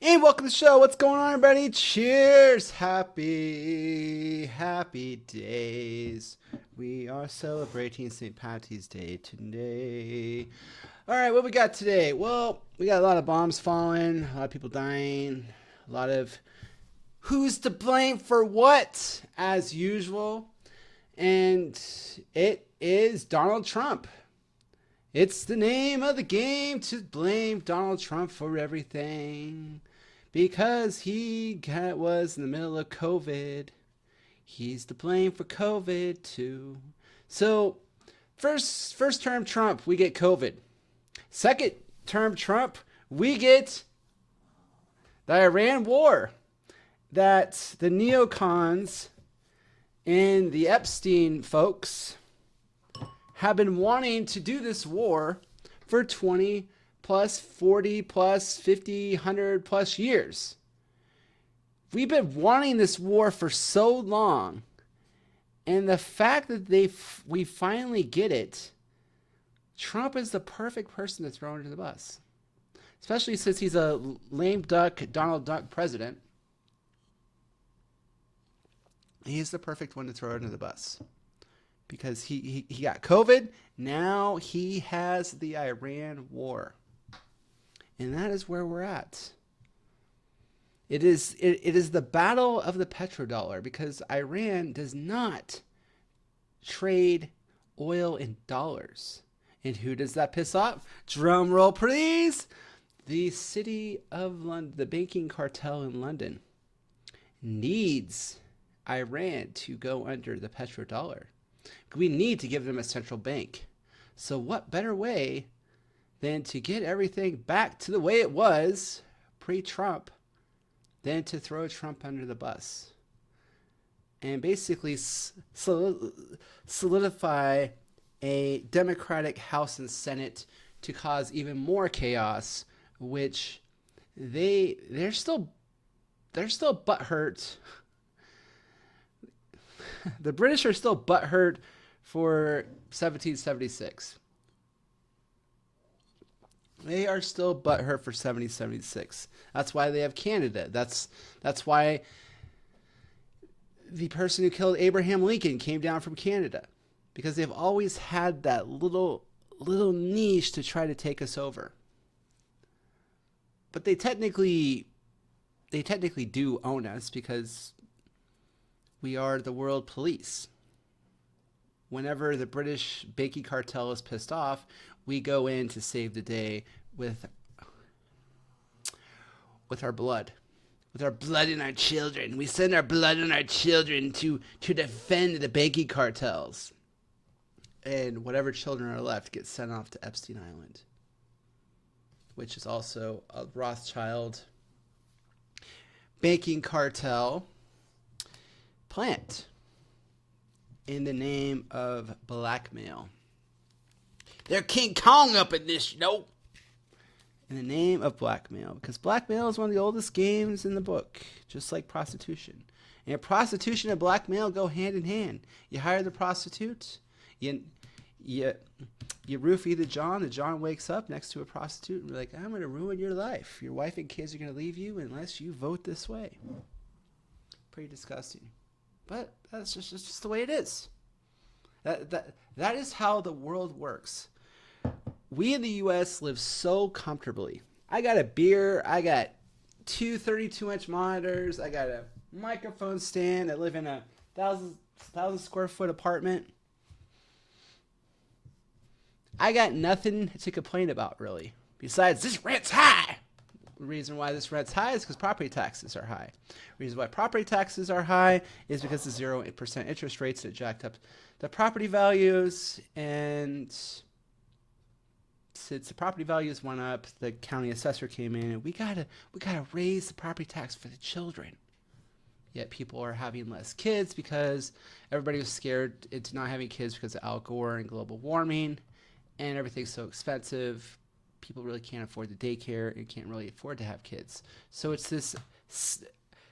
And welcome to the show. What's going on, everybody? Cheers. Happy days. We are celebrating St. Patty's Day today. All right, what we got today? Well, we got a lot of bombs falling, a lot of people dying, a lot of who's to blame for what, as usual. And it is Donald Trump. It's the name of the game to blame Donald Trump for everything. Because he was in the middle of COVID. He's to blame for COVID too. So, first term Trump, we get COVID. Second term Trump, we get the Iran war that the neocons and the Epstein folks have been wanting to do this war for 20 plus, 40 plus, 50, 100 plus years. We've been wanting this war for so long. And the fact that we finally get it, Trump is the perfect person to throw under the bus. Especially since he's a lame duck, Donald Duck president. He's the perfect one to throw under the bus. Because he got COVID. Now he has the Iran war. And that is where we're at. It is the battle of the petrodollar because Iran does not trade oil in dollars. And who does that piss off? Drum roll, please. The city of London, the banking cartel in London, needs Iran to go under the petrodollar. We need to give them a central bank. So what better way than to get everything back to the way it was pre-Trump than to throw Trump under the bus and basically solidify a Democratic House and Senate to cause even more chaos, which they're still butthurt. The British are still butthurt for 1776. They are still butthurt for 1776. That's why they have Canada. That's why the person who killed Abraham Lincoln came down from Canada. Because they've always had that little niche to try to take us over. But they technically do own us because we are the world police. Whenever the British banking cartel is pissed off, we go in to save the day with our blood. With our blood and our children. We send our blood and our children to defend the banking cartels. And whatever children are left get sent off to Epstein Island, which is also a Rothschild banking cartel plant in the name of blackmail. They're King Kong up in this, in the name of blackmail. Because blackmail is one of the oldest games in the book, just like prostitution. And prostitution and blackmail go hand in hand. You hire the prostitute, you roofie the John wakes up next to a prostitute and be like, I'm going to ruin your life. Your wife and kids are going to leave you unless you vote this way. Pretty disgusting. But that's just the way it is. That is how the world works. We in the U.S. live so comfortably. I got a beer. I got two 32-inch monitors. I got a microphone stand. I live in a 1,000 square foot apartment. I got nothing to complain about, really. Besides, this rent's high. The reason why this rent's high is because property taxes are high. The reason why property taxes are high is because the 0% interest rates that jacked up the property values. And since the property values went up, the county assessor came in and we gotta raise the property tax for the children. Yet people are having less kids because everybody was scared into not having kids because of Al Gore and global warming, and everything's so expensive. People really can't afford the daycare and can't really afford to have kids. So it's this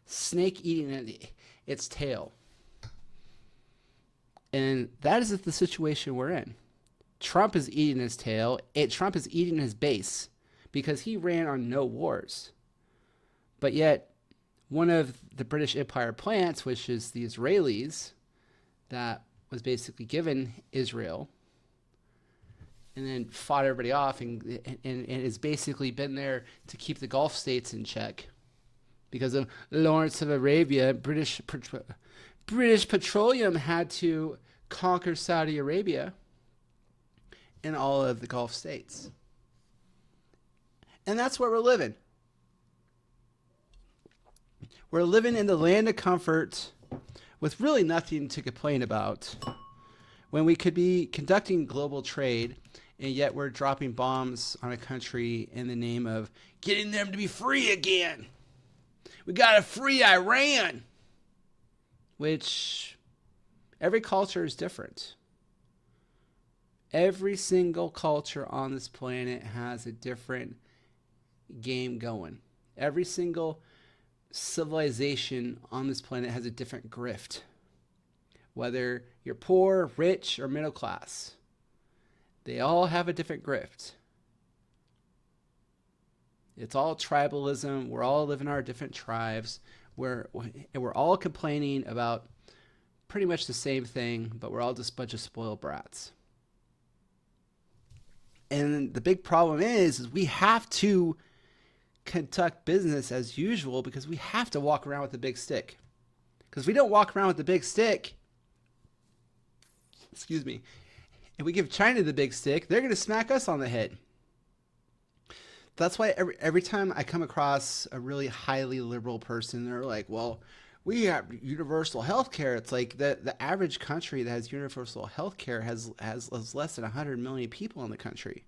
snake eating its tail. And that is the situation we're in. Trump is eating his tail. Trump is eating his base because he ran on no wars. But yet, one of the British Empire plants, which is the Israelis, that was basically given Israel and then fought everybody off and has basically been there to keep the Gulf states in check because of Lawrence of Arabia. British Petroleum had to conquer Saudi Arabia and all of the Gulf states. And that's where we're living. We're living in the land of comfort with really nothing to complain about when we could be conducting global trade, and yet we're dropping bombs on a country in the name of getting them to be free again. We got to free Iran, which every culture is different. Every single culture on this planet has a different game going. Every single civilization on this planet has a different grift. Whether you're poor, rich, or middle class, they all have a different grift. It's all tribalism. We're all living our different tribes. We're all complaining about pretty much the same thing, but we're all just a bunch of spoiled brats. And the big problem is we have to conduct business as usual because we have to walk around with a big stick. Because if we don't walk around with the big stick, if we give China the big stick, they're going to smack us on the head. That's why every time I come across a really highly liberal person, they're like, well, we have universal health care. It's like the average country that has universal health care has less than 100 million people in the country.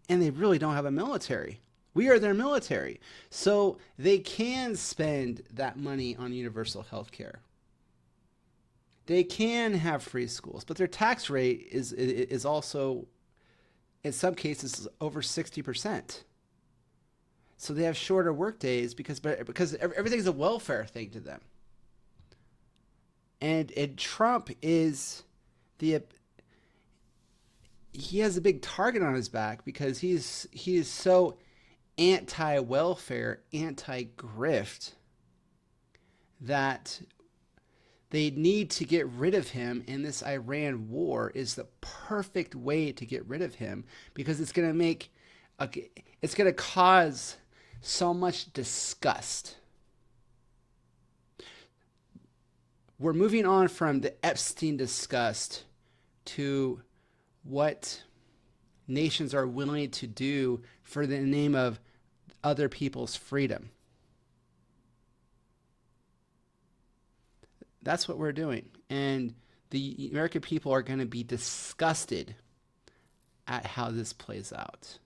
And they really don't have a military. We are their military. So they can spend that money on universal health care. They can have free schools, but their tax rate is also, in some cases, over 60%. So they have shorter work days because everything's a welfare thing to them. And Trump is he has a big target on his back because he is so anti-welfare, anti-grift that they need to get rid of him, and this Iran war is the perfect way to get rid of him because it's going to cause so much disgust. We're moving on from the Epstein disgust to what nations are willing to do for the name of other people's freedom. That's what we're doing. And the American people are going to be disgusted at how this plays out.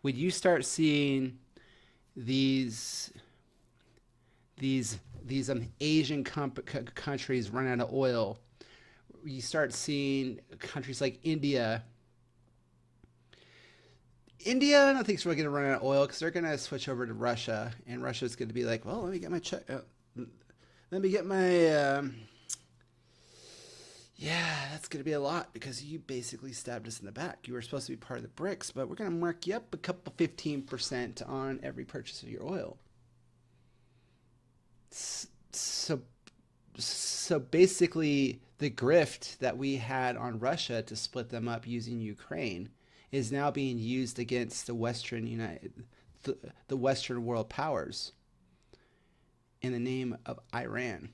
When you start seeing these Asian countries run out of oil, you start seeing countries like India. I don't think is really going to run out of oil because they're going to switch over to Russia, and Russia's going to be like, well, let me get my check. Yeah, that's going to be a lot because you basically stabbed us in the back. You were supposed to be part of the BRICS, but we're going to mark you up a couple 15% on every purchase of your oil. So basically, the grift that we had on Russia to split them up using Ukraine is now being used against the the Western world powers in the name of Iran.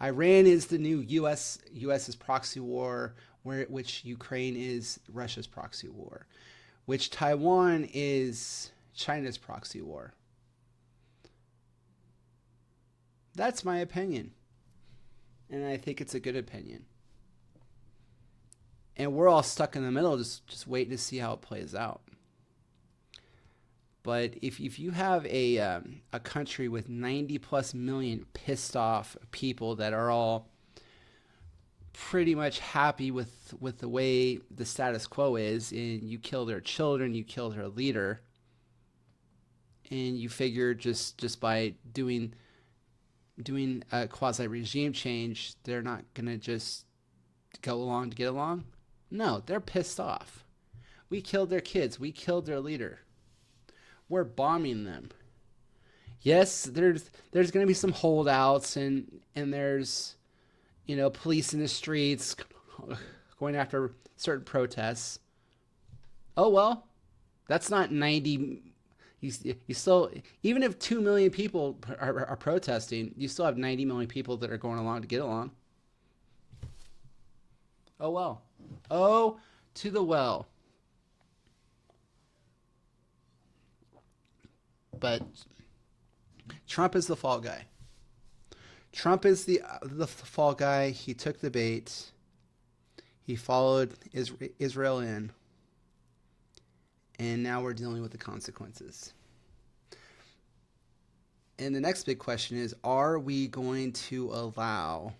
Iran is the new U.S.'s proxy war, which Ukraine is Russia's proxy war, which Taiwan is China's proxy war. That's my opinion, and I think it's a good opinion. And we're all stuck in the middle, just waiting to see how it plays out. But if you have a country with 90 plus million pissed off people that are all pretty much happy with the way the status quo is, and you kill their children, you kill their leader, and you figure just by doing a quasi regime change, they're not gonna just go along to get along. No, they're pissed off. We killed their kids. We killed their leader. We're bombing them. Yes, there's going to be some holdouts, and there's, police in the streets going after certain protests. Oh well, that's not 90. You still, even if 2 million people are protesting, you still have 90 million people that are going along to get along. Oh well. Oh, to the well. But Trump is the fall guy. Trump is the fall guy. He took the bait. He followed Israel in, and now we're dealing with the consequences. And the next big question is, are we going to allow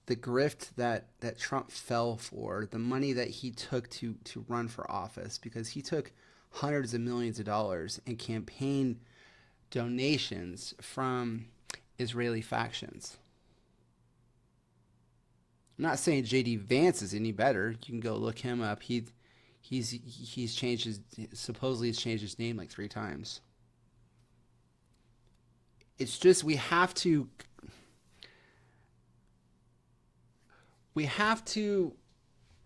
the grift that Trump fell for, the money that he took to run for office, because he took hundreds of millions of dollars in campaign donations from Israeli factions? I'm not saying JD Vance is any better. You can go look him up. He's changed his, supposedly he's changed his name like 3 times. It's just we have to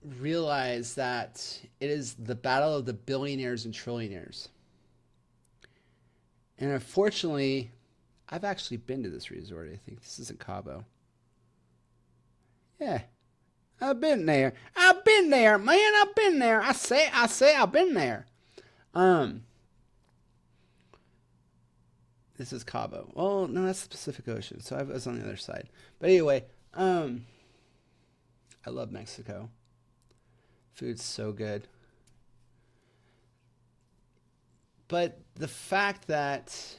realize that it is the battle of the billionaires and trillionaires. And unfortunately, I've actually been to this resort. I think this is in Cabo. Yeah, I've been there. I've been there, man. I've been there. I say, I've been there. Um, this is Cabo. Well, no, that's the Pacific Ocean. So I was on the other side. But anyway, I love Mexico. Food's so good. But the fact that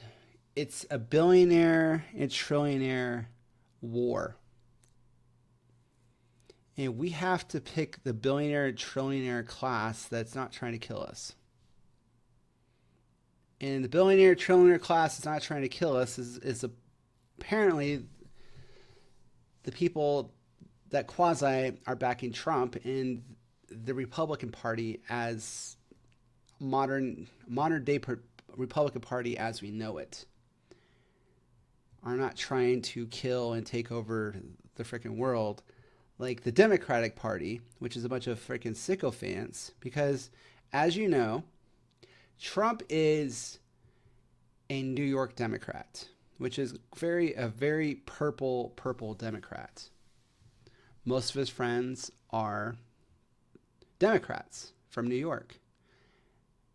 it's a billionaire and trillionaire war, and we have to pick the billionaire and trillionaire class that's not trying to kill us. And the billionaire trillionaire class that's not trying to kill us is apparently the people that quasi are backing Trump and the Republican Party as modern day Republican Party as we know it are not trying to kill and take over the freaking world like the Democratic Party, which is a bunch of freaking sycophants. Because, as you know, Trump is a New York Democrat, which is a very purple Democrat. Most of his friends are Democrats from New York.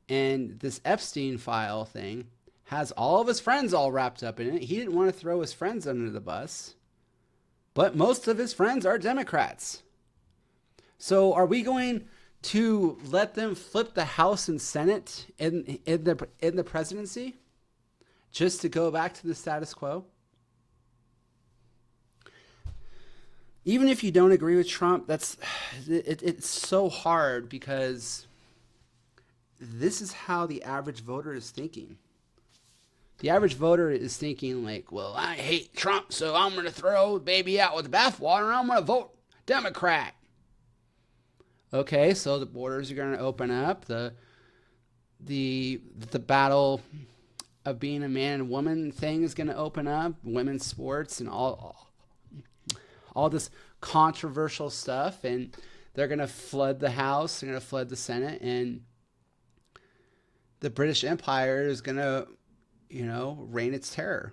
And this Epstein file thing has all of his friends all wrapped up in it. He didn't want to throw his friends under the bus, but most of his friends are Democrats. So are we going to let them flip the House and Senate in the presidency just to go back to the status quo? Even if you don't agree with Trump, it's so hard because this is how the average voter is thinking. The average voter is thinking like, well, I hate Trump, so I'm going to throw the baby out with the bathwater and I'm going to vote Democrat. Okay, so the borders are going to open up. The battle of being a man and woman thing is going to open up. Women's sports and all this controversial stuff, and they're going to flood the House, they're going to flood the Senate, and the British Empire is going to, reign its terror.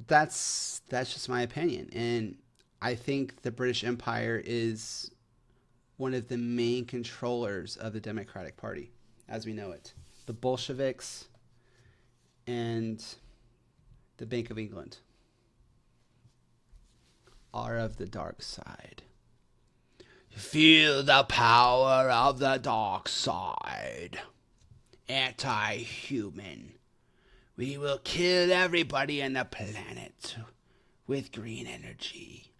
That's just my opinion, and I think the British Empire is one of the main controllers of the Democratic Party as we know it. The Bolsheviks and the Bank of England are of the dark side. Feel the power of the dark side. Anti-human. We will kill everybody on the planet with green energy.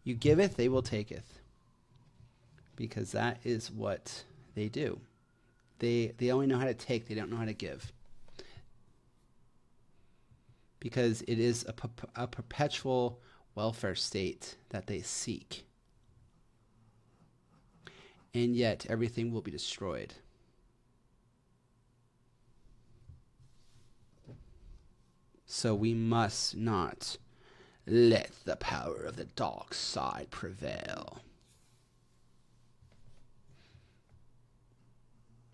You giveth, they will taketh. Because that is what they do. They only know how to take, they don't know how to give. Because it is a perpetual welfare state that they seek. and yet everything will be destroyed. So we must not let the power of the dark side prevail.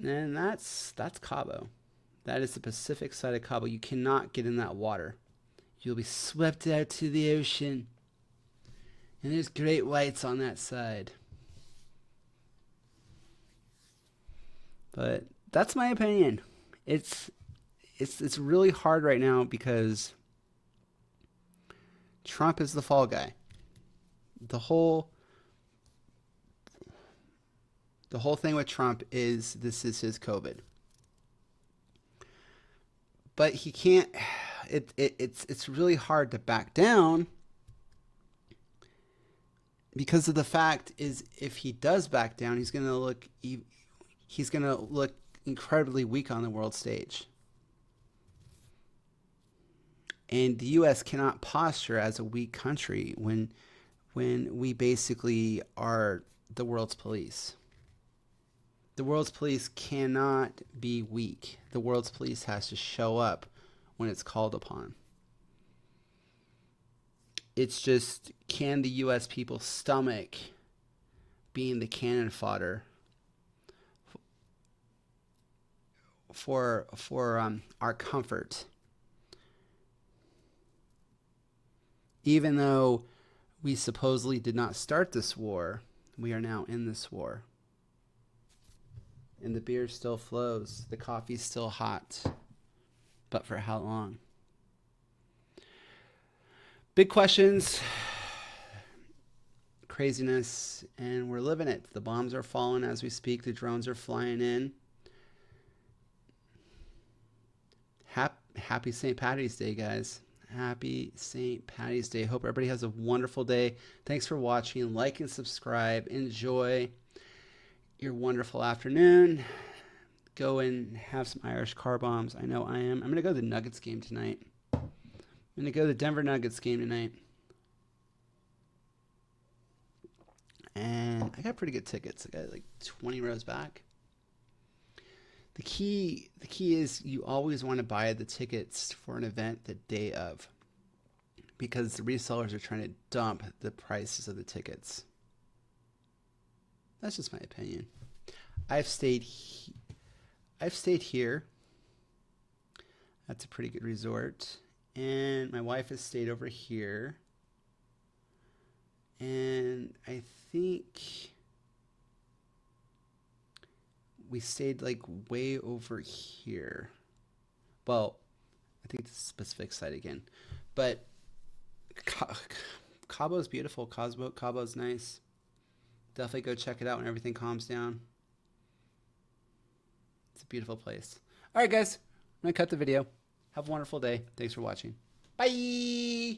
And that's Cabo. That is the Pacific side of Cabo. You cannot get in that water. You'll be swept out to the ocean. And there's great whites on that side. But that's my opinion. It's really hard right now because Trump is the fall guy. The whole thing with Trump is this is his COVID. But he can't it's really hard to back down because of the fact is if he does back down, he's going to look incredibly weak on the world stage. And the U.S. cannot posture as a weak country when we basically are the world's police. The world's police cannot be weak. The world's police has to show up when it's called upon. It's just, can the U.S. people stomach being the cannon fodder for our comfort? Even though we supposedly did not start this war, we are now in this war. And the beer still flows. The coffee's still hot. But for how long? Big questions. Craziness. And we're living it. The bombs are falling as we speak. The drones are flying in. Happy St. Patty's Day, guys. Happy St. Patty's Day. Hope everybody has a wonderful day. Thanks for watching. Like and subscribe. Enjoy your wonderful afternoon. Go and have some Irish car bombs. I know I am. I'm going to go to the Nuggets game tonight. I'm going to go to the Denver Nuggets game tonight. And I got pretty good tickets. I got like 20 rows back. The key is you always want to buy the tickets for an event the day of, because the resellers are trying to dump the prices of the tickets. That's just my opinion. I've stayed here. That's a pretty good resort. And my wife has stayed over here. And I think we stayed like way over here. Well, I think the specific site again. But Cabo's beautiful. Cabo's nice. Definitely go check it out when everything calms down. It's a beautiful place. All right, guys. I'm going to cut the video. Have a wonderful day. Thanks for watching. Bye.